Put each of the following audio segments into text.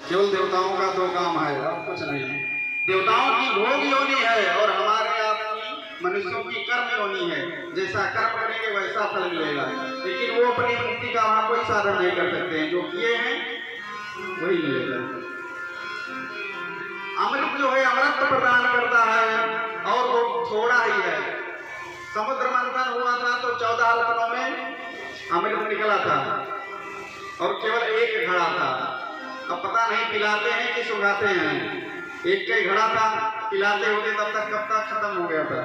केवल देवताओं का तो काम है और कुछ नहीं। देवताओं की भोग योनि है और हमारे आपकी मनुष्यों की कर्म योनि है। जैसा कर्म करेंगे वैसा फल मिलेगा, लेकिन वो अपनी मुक्ति का वहां कोई साधन नहीं कर सकते हैं। जो किए हैं वही मिलेगा। अमृत जो है अमृत प्रदान करता है और वो थोड़ा ही है। समुद्र मंथन हुआ था तो 14 रत्नों में अमृत निकला था और केवल एक घड़ा था। अब पता नहीं पिलाते हैं कि सुखाते हैं। एक का ही घड़ा था, पिलाते होते तब तक कब तक खत्म हो गया था।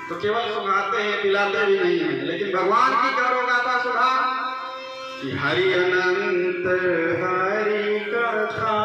तो केवल सुखाते हैं, पिलाते भी नहीं है। लेकिन भगवान की क्या गाथा सुधा कि हरि अनंत हरि कथा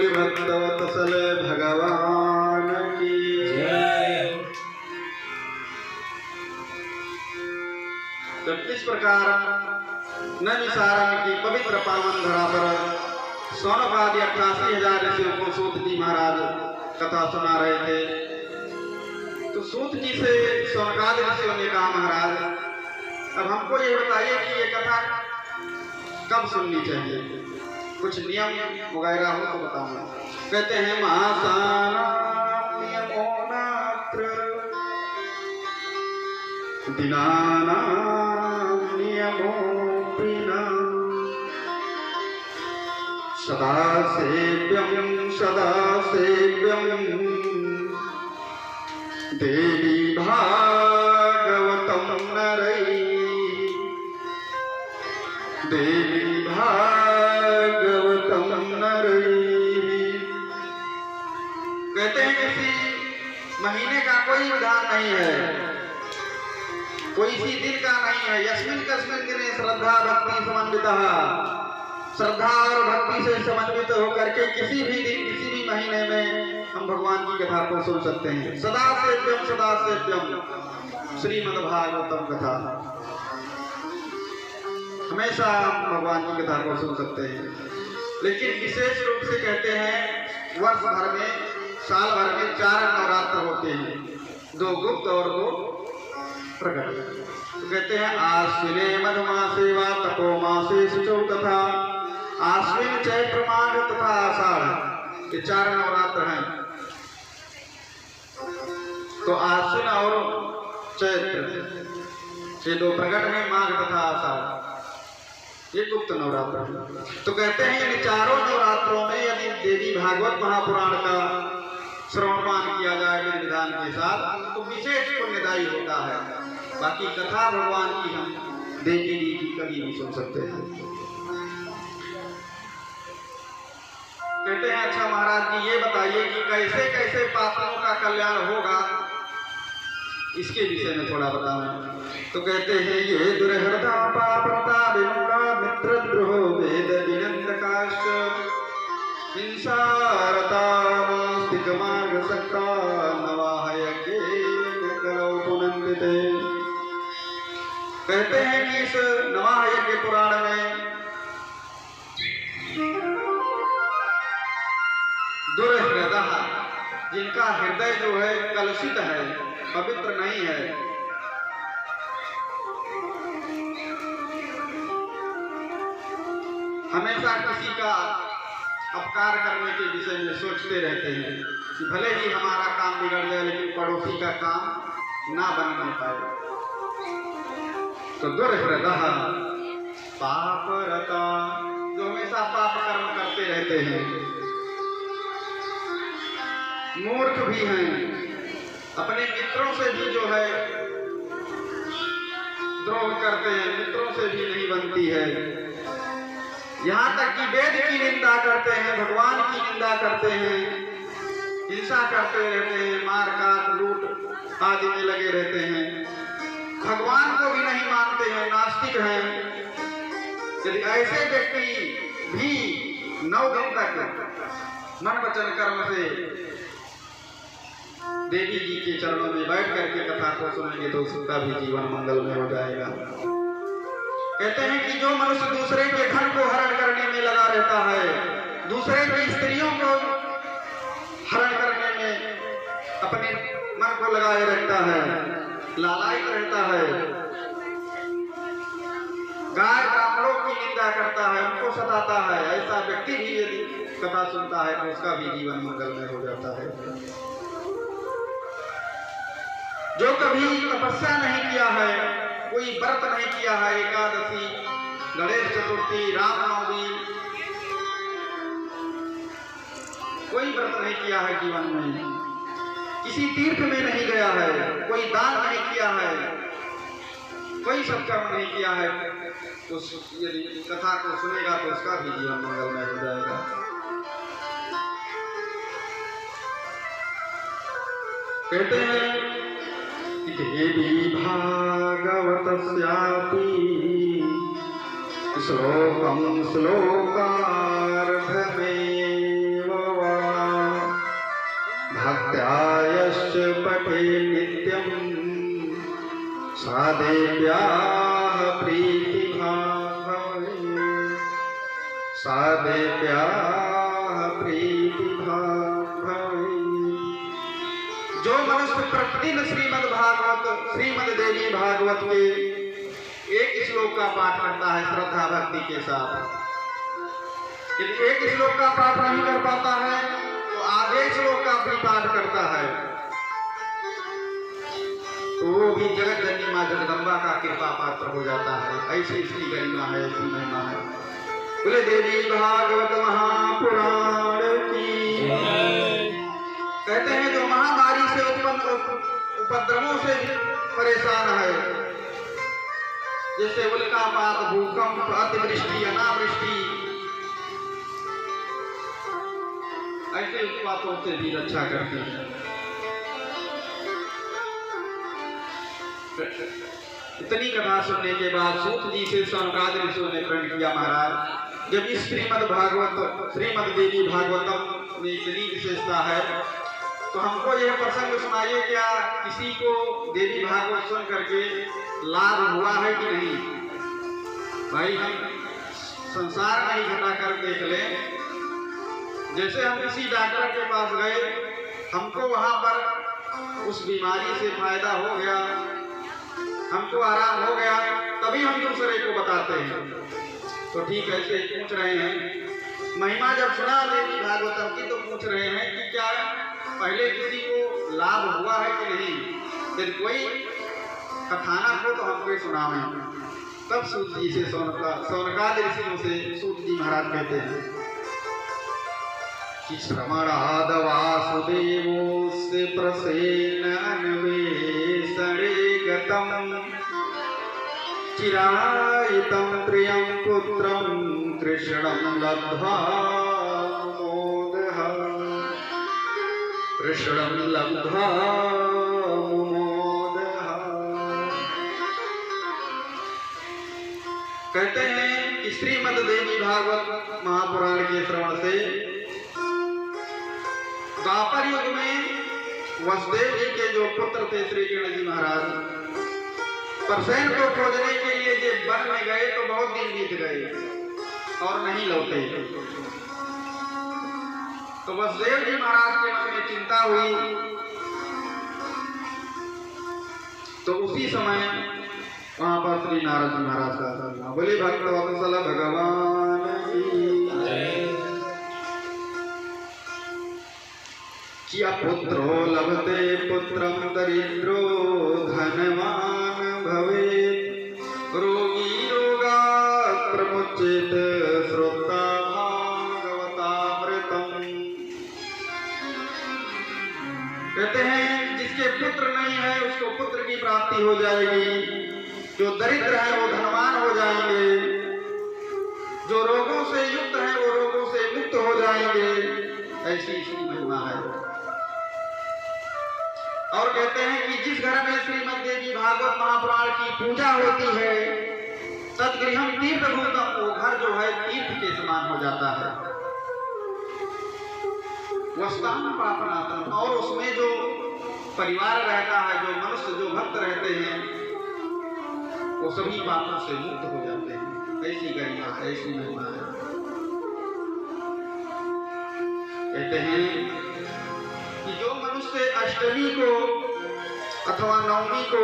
भक्तवत्सल भगवान की जय। तो इस प्रकार नैमिषारण्य की पवित्र पावन धरा पर सौनक आदि 88,000 ऋषियों को सूत जी महाराज कथा सुना रहे थे। तो सूत जी से सौनकादि ऋषियों ने कहा, महाराज अब हमको ये बताइए कि ये कथा कब सुननी चाहिए, कुछ नियम वगैरह हो तो बताऊंगा। कहते हैं महासाना नियमो नात्र दिनाना नियमो बिना सदा सेव्यम देवी भागवतम नरै देवी भागवतम नरै। कहते हैं किसी महीने का कोई विधान नहीं है, कोई सी दिन का नहीं है। यस्मिन् कस्मिन् दिने श्रद्धा भक्ति समन्वितः, श्रद्धा और भक्ति से समन्वित होकर के किसी भी दिन किसी भी महीने में हम भगवान की कथा को सुन सकते हैं। सदा सेव्यम श्रीमद् भागवतम कथा, हमेशा भगवान की कथा को सुन सकते हैं। लेकिन विशेष रूप से कहते हैं वर्ष भर में, साल भर में 4 नवरात्र होते हैं, 2 गुप्त और 2 प्रकट। तो कहते हैं आश्विने मधुमासे वा तपो मासे शुचौ तथा आश्विन चैत्र माघ तथा आषाढ़, ये 4 नवरात्र हैं। तो आश्विन और चैत्र ये 2 प्रकट हैं, माघ तथा आषाढ़ ये गुप्त नवरात्र हैं। तो कहते हैं इन चारों नवरात्रों में यदि देवी भागवत महापुराण का श्रवणपान किया जाए विधि विधान के साथ तो विशेष पुण्यदायी होता है। बाकी कथा भगवान की हम देवी जी की कभी भी सुन सकते हैं। कहते हैं अच्छा महाराज जी ये बताइए कि कैसे कैसे पापों का कल्याण होगा, इसके विषय में थोड़ा बताना। तो कहते हैं ये दुर्हृदा पापरता विमुड़ा मित्रद्रोह वेद विनंदकाश्च हिंसारता नास्तिक मार्ग सक्ता नवाहयके कलौ पुनन्दिते। कहते हैं कि इस नवाहयज्ञ पुराण में दुर्हृदा, जिनका हृदय जो है कलुषित है, पवित्र नहीं है, हमेशा किसी का अपकार करने के विषय में सोचते रहते हैं कि भले ही हमारा काम बिगड़ जाए लेकिन पड़ोसी का काम ना बनने पाए। तो दुर्हृदा पापरता, जो हमेशा पाप कर्म करते रहते हैं, मूर्ख भी हैं, अपने मित्रों से भी जो है द्रोह करते हैं, मित्रों से भी नहीं बनती है, यहाँ तक कि वेद की निंदा करते हैं, भगवान की निंदा करते हैं, हिंसा करते रहते हैं, मार काट लूट आदि में लगे रहते हैं, भगवान को भी नहीं मानते हैं, नास्तिक हैं। यदि ऐसे व्यक्ति भी 9 दिन तक मन वचन कर्म से देवी जी के चरणों में बैठ करके कथा को सुनेंगे तो उसका भी जीवन मंगलमय हो जाएगा। कहते हैं कि जो मनुष्य दूसरे के धन को हरण करने में लगा रहता है, दूसरे की स्त्रियों को हरण करने में अपने मन को लगाए रहता है, लालायित रहता है, गाय ब्राह्मणों की निंदा करता है, उनको सताता है, ऐसा व्यक्ति भी यदि कथा सुनता है तो उसका भी जीवन मंगलमय हो जाता है। जो कभी तपस्या नहीं किया है, कोई व्रत नहीं किया है, एकादशी, गणेश चतुर्थी, रामनवमी, कोई व्रत नहीं किया है जीवन में, किसी तीर्थ में नहीं गया है, कोई दान नहीं किया है, कोई सत्कर्म नहीं किया है, तो यदि कथा को सुनेगा तो उसका भी जीवन मंगलमय हो जाएगा। कहते हैं देवी भागवतस्यापि श्लोकं श्लोकार्धमेव वा भक्त्या यश्च पठे नित्यं सा देव्याः प्रीतिमा भवेत्, सा देव्याः जो मनुष्य प्रतिदिन श्रीमद् देवी भागवत के एक श्लोक का पाठ करता है श्रद्धा भक्ति के साथ, यदि एक श्लोक का पाठ नहीं कर पाता है तो आधे श्लोक का भी पाठ करता है तो वो भी जगत जननी मां जगदम्बा का कृपा पात्र हो जाता है। ऐसी इसकी गरिमा है, ऐसी महिमा है। बोले देवी भागवत महापुराण की। कहते हैं जो महामारी से उत्पन्न उपद्रवों से परेशान है, जैसे उल्कापात, भूकंप, अतिवृष्टि, अनावृष्टि, ऐसे उत्पातों से भी रक्षा करती है। इतनी कथा सुनने के बाद सूत जी से सनकादिक ऋषियों ने प्रण किया, महाराज जब इस श्रीमद् देवी भागवतम में इतनी विशेषता है तो हमको यह प्रसंग सुनाइए, क्या किसी को देवी भागवत सुन करके लाभ हुआ है कि नहीं? भाई हम संसार में ही घटा कर देख लें, जैसे हम किसी डॉक्टर के पास गए, हमको वहां पर उस बीमारी से फायदा हो गया, हमको आराम हो गया, तभी हम दूसरे को बताते हैं। तो ठीक ऐसे पूछ रहे हैं, महिमा जब सुना देवी भागवतम की तो पूछ रहे हैं कि क्या पहले किसी को लाभ हुआ है कि नहीं? यदि कोई कथाना हो तो हमको सुनावें। तब सूत जी से सौनकादि ऋषियों से सूत जी महाराज कहते हैं कि श्रवणाद वासुदेवोऽस्य प्रसेन अन्वेषणे गतम् चिरायितं प्रियं पुत्रं कृष्णं लब्ध्वा मुमोदः। कृष्णं लब्ध्वा मुमोदः। कहते हैं कि श्रीमद् देवी भागवत महापुराण के श्रवण से द्वापर युग में वसुदेव जी के जो पुत्र थे श्री कृष्ण जी महाराज, परसेन को खोजने के लिए जब वन में गए तो बहुत दिन बीत गए और नहीं लौटे। तो वसुदेव जी महाराज के मन में चिंता हुई, तो उसी समय वहां पर श्री नारद जी महाराज का बोले भक्तवत्सल भगवान की पुत्रो लभते पुत्रं दरिद्रो धनवान भवेत् रोगी रोगात् प्रमुच्येत श्रोता भागवतामृतम्। कहते हैं जिसके पुत्र नहीं है उसको पुत्र की प्राप्ति हो जाएगी, जो दरिद्र है वो धनवान हो जाएंगे, जो रोगों से युक्त है वो रोगों से मुक्त हो जाएंगे। ऐसी इसकी महिमा है। और कहते हैं कि जिस घर में श्रीमद् देवी भागवत महापुराण की पूजा होती है तद्गृहं तीर्थभूतम्, वो घर जो है तीर्थ के समान हो जाता है। वस्तान पापनाथम, और उसमें जो परिवार रहता है, जो मनुष्य जो भक्त रहते हैं, वो सभी पापों से मुक्त हो जाते हैं। ऐसी गरिमा, ऐसी महिमा है। कहते हैं कि जो मनुष्य अष्टमी को अथवा नवमी को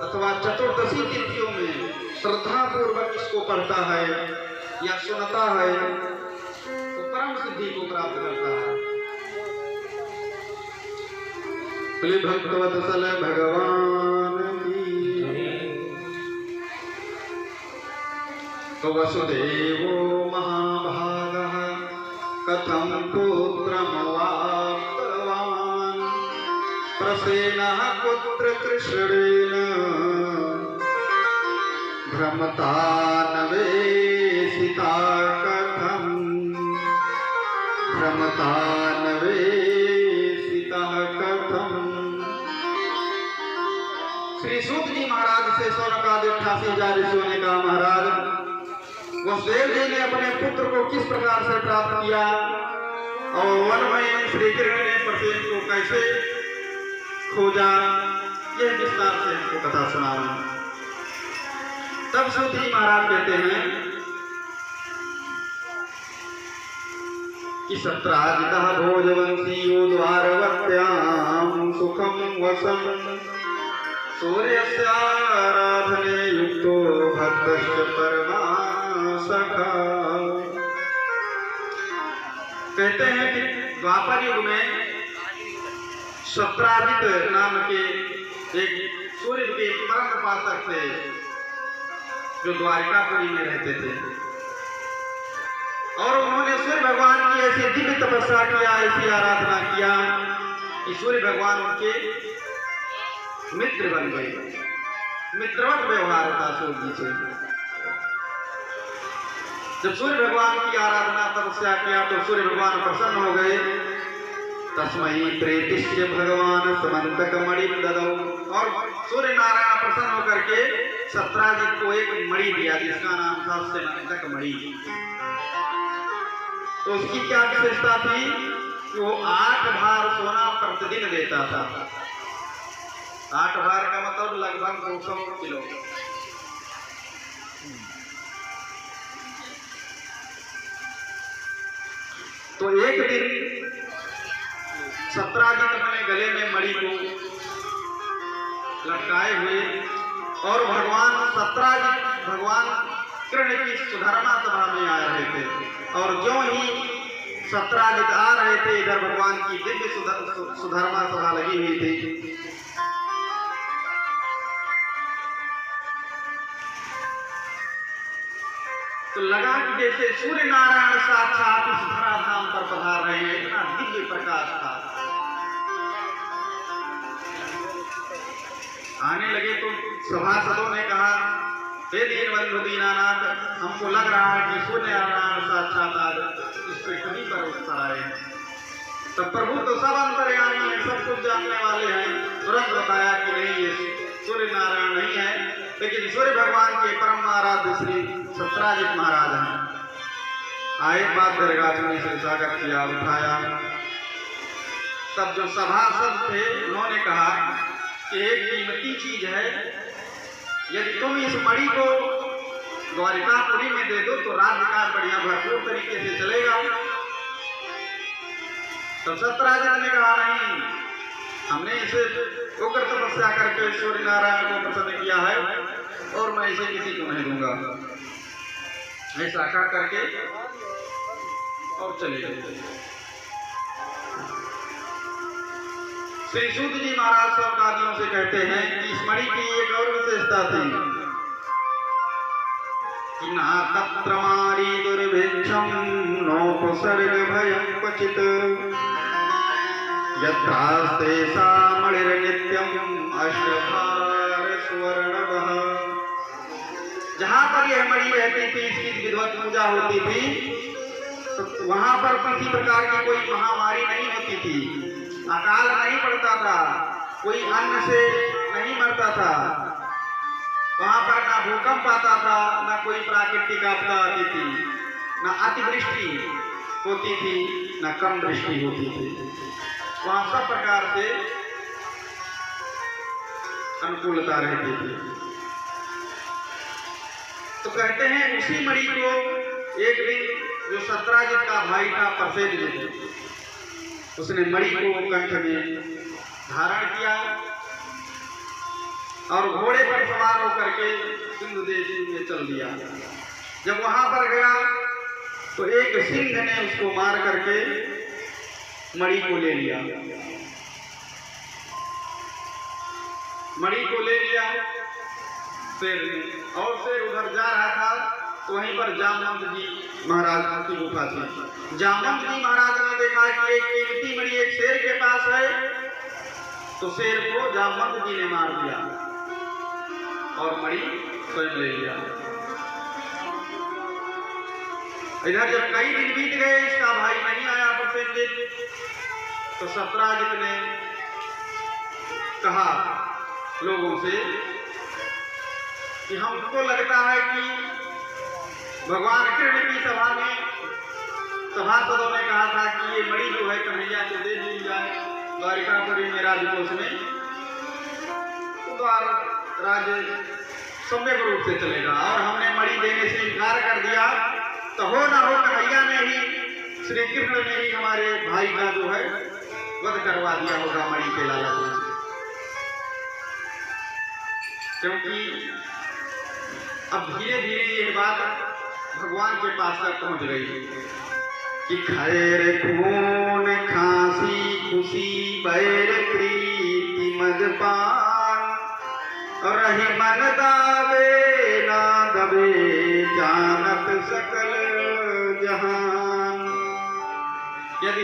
अथवा चतुर्दशी तिथियों में श्रद्धा पूर्वक इसको पढ़ता है या सुनता है तो परम सिद्धि को प्राप्त करता है। बोले भक्तवत्सल भगवान की। तो वसुदेवो महाभागः कथं पुत्रमवाप्तवान् प्रसेनः पुत्र कृष्णेन भ्रमता नवेशिता कथम् भ्रमता नवेशिता कथम्। श्री सूत जी महाराज से सौनकादि 88,000 ऋषियों ने कहा, महाराज वसुदेव जी ने अपने पुत्र को किस प्रकार से प्राप्त किया और वन में श्री कृष्ण ने प्रसेन को कैसे खोजा, यह विस्तार से हमको कथा सुना रहे हैं। तब सूत जी महाराज कहते हैं कि सत्राजितः भोजवंशीयो द्वारवत्याम् सुखम वसम सूर्यस्याराधने युक्तो भक्तश्च परमा सखा। कहते हैं कि द्वापर युग में सत्राजित नाम के एक सूर्य के परम उपासक थे जो द्वारिकापुरी में रहते थे, और उन्होंने सूर्य भगवान की ऐसी दिव्य तपस्या किया, ऐसी आराधना किया कि सूर्य भगवान उनके मित्र बन गए। मित्रवत व्यवहार होता सूर्य जी से। जब सूर्य भगवान की आराधना तपस्या किया तो सूर्य भगवान प्रसन्न हो गए। तस्मै प्रेतिश्च भगवान समन्तक मणि ददौ, और सूर्य नारायण प्रसन्न होकर के सत्राजित को एक मणि दिया जिसका नाम था समन्तक मणि। तो उसकी क्या विशेषता थी कि वो 8 भार सोना प्रतिदिन देता था। 8 भार का मतलब लगभग 200 किलो। तो एक दिन सत्राजित अपने गले में मणि को लटकाए हुए और भगवान कृष्ण की सुधर्मा सभा में आ रहे थे, और जो ही सत्राजित आ रहे थे इधर भगवान की दिव्य सुधर्मा सभा लगी हुई थी। तो लगा कि जैसे सूर्य नारायण साक्षात इस धराधाम पर पधार रहे हैं, इतना दिव्य प्रकाश था। आने लगे तो सभासदों ने कहा, हे दीनबंधु दीनानाथ, हमको लग रहा है कि सूर्य नारायण साक्षात आज इस पृथ्वी पर उतर आए हैं। तब प्रभु तो सब अंतर्यामी हैं, सब कुछ जानने वाले हैं, तुरंत बताया कि नहीं, ये सूर्य नारायण नहीं है, लेकिन सूर्य भगवान के परम आराध्य श्री सत्राजित महाराज हैं। आए बात दरगाह में से स्वागत किया, उठाया। तब जो सभासद थे उन्होंने कहा कि एक कीमती चीज है, यदि तुम इस मणि को द्वारिकापुरी में दे दो तो राज्यकाल बढ़िया भरपूर तरीके से चलेगा। तो सत्राजित ने कहा, नहीं, हमने इसे उग्र तपस्या करके सूर्य नारायण को प्रसन्न किया है और मैं इसे किसी को नहीं दूंगा। ऐसा कह करके और चले गए। श्री सूत जी महाराज सबकादियों से कहते हैं कि इस मणि की एक और विशेषता थी कि ना तत्र मारी दुर्भिक्षम नोपसर्ग भयं क्वचित यत्रास्ते सा मणिर्नित्यं अष्टभार सुवर्णवः। जहाँ पर यह मणि रहती थी, इसकी विधिवत पूजा होती थी, तो वहां पर किसी प्रकार की कोई महामारी नहीं होती थी, अकाल नहीं पड़ता था, कोई अन्न से नहीं मरता था, वहां पर ना भूकंप आता था, ना कोई प्राकृतिक आपदा आती थी, ना अतिवृष्टि होती थी, ना कम वृष्टि होती थी। वहां सब प्रकार से अनुकूलता रहती थी। तो कहते हैं उसी मणि को एक दिन जो सत्राजित का भाई था प्रसेन जी, उसने मणि को कंठ में धारण किया और घोड़े पर सवार होकर के सिंधु देश में चल दिया। जब वहां पर गया तो एक सिंह ने उसको मार करके मणि को ले लिया। मणि को ले लिया शेर ने, और शेर उधर जा रहा था तो वहीं पर जामवंत जी महाराज की गुफा थी। जामवंत जी महाराज ने देखा कि एक कीमती मणि एक शेर के पास है, तो शेर को जामवंत जी ने मार दिया और मणि स्वयं ले लिया। इधर जब कई दिन बीत गए, इसका भाई नहीं आया प्रसेनजित, तो सत्राजित ने कहा लोगों से कि हमको लगता है कि भगवान कृष्ण की सभा में सभासदों ने कहा था कि ये मणि जो है कन्हैया को दे दी जाए द्वारिकापुरी में राजकोष में, तो राज्य सम्यक रूप से चलेगा। और हमने मणि देने से इनकार कर दिया तो हो ना हो कन्हैया ने ही, श्री कृष्ण ने ही हमारे भाई का जो है वध करवा दिया होगा मणि के लालच में। क्योंकि अब धीरे धीरे ये बात भगवान के पास तक पहुंच गई कि खैर खून खांसी खुशी बैर प्रीति मदपान रही मन दावे ना दबे जानत सक